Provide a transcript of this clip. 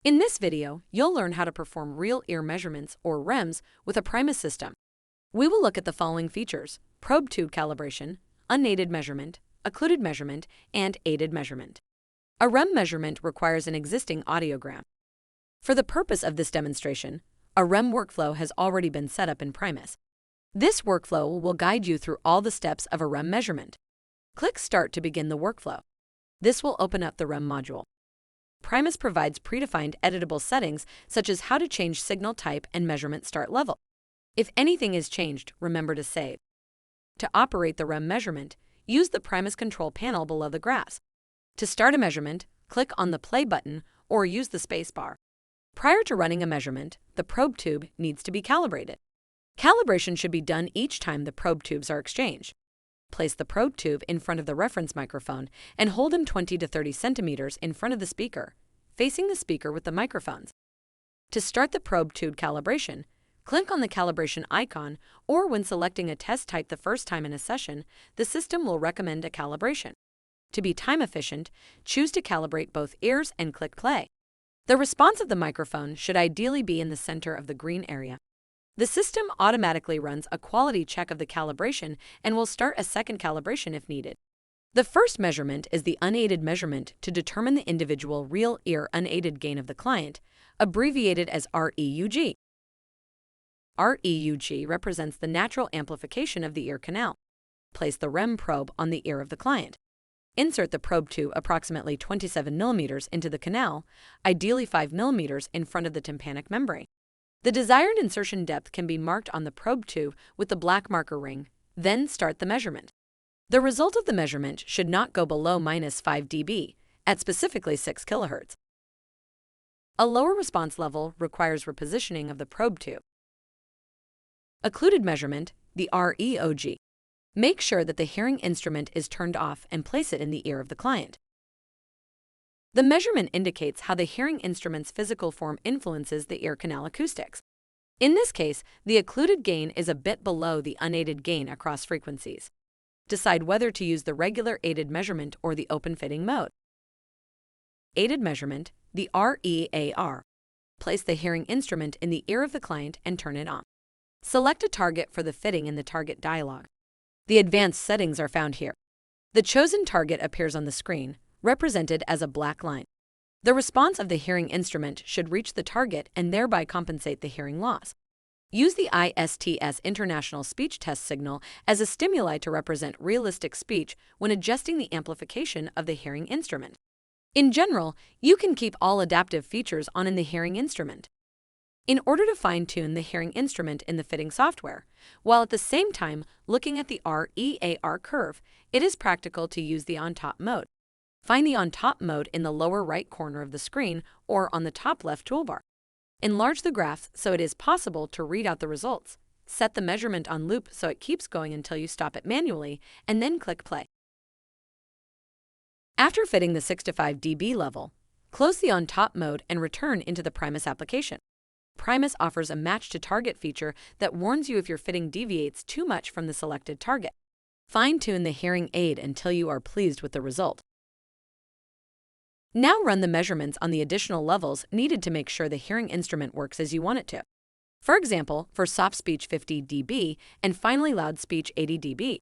In this video, you'll learn how to perform real ear measurements, or REMs, with a Primus system. We will look at the following features: probe tube calibration, unaided measurement, occluded measurement, and aided measurement. A REM measurement requires an existing audiogram. For the purpose of this demonstration, a REM workflow has already been set up in Primus. This workflow will guide you through all the steps of a REM measurement. Click Start to begin the workflow. This will open up the REM module. Primus provides predefined editable settings such as how to change signal type and measurement start level. If anything is changed, remember to save. To operate the REM measurement, use the Primus control panel below the graphs. To start a measurement, click on the play button or use the spacebar. Prior to running a measurement, the probe tube needs to be calibrated. Calibration should be done each time the probe tubes are exchanged. Place the probe tube in front of the reference microphone and hold them 20 to 30 centimeters in front of the speaker, facing the speaker with the microphones. To start the probe tube calibration, click on the calibration icon, or when selecting a test type the first time in a session, the system will recommend a calibration. To be time efficient, choose to calibrate both ears and click play. The response of the microphone should ideally be in the center of the green area. The system automatically runs a quality check of the calibration and will start a second calibration if needed. The first measurement is the unaided measurement to determine the individual real ear unaided gain of the client, abbreviated as REUG. REUG represents the natural amplification of the ear canal. Place the REM probe on the ear of the client. Insert the probe tube approximately 27 millimeters into the canal, ideally 5 millimeters in front of the tympanic membrane. The desired insertion depth can be marked on the probe tube with the black marker ring, then start the measurement. The result of the measurement should not go below -5 dB, at specifically 6 kHz. A lower response level requires repositioning of the probe tube. Occluded measurement, the REOG. Make sure that the hearing instrument is turned off and place it in the ear of the client. The measurement indicates how the hearing instrument's physical form influences the ear canal acoustics. In this case, the occluded gain is a bit below the unaided gain across frequencies. Decide whether to use the regular aided measurement or the open fitting mode. Aided measurement, the REAR. Place the hearing instrument in the ear of the client and turn it on. Select a target for the fitting in the target dialog. The advanced settings are found here. The chosen target appears on the screen, represented as a black line. The response of the hearing instrument should reach the target and thereby compensate the hearing loss. Use the ISTS International Speech Test signal as a stimuli to represent realistic speech when adjusting the amplification of the hearing instrument. In general, you can keep all adaptive features on in the hearing instrument. In order to fine-tune the hearing instrument in the fitting software, while at the same time looking at the REAR curve, it is practical to use the on-top mode. Find the on-top mode in the lower right corner of the screen or on the top left toolbar. Enlarge the graph so it is possible to read out the results. Set the measurement on loop so it keeps going until you stop it manually, and then click play. After fitting the 6 to 5 dB level, close the on-top mode and return into the Primus application. Primus offers a match to target feature that warns you if your fitting deviates too much from the selected target. Fine-tune the hearing aid until you are pleased with the result. Now run the measurements on the additional levels needed to make sure the hearing instrument works as you want it to. For example, for soft speech 50 dB and finally loud speech 80 dB.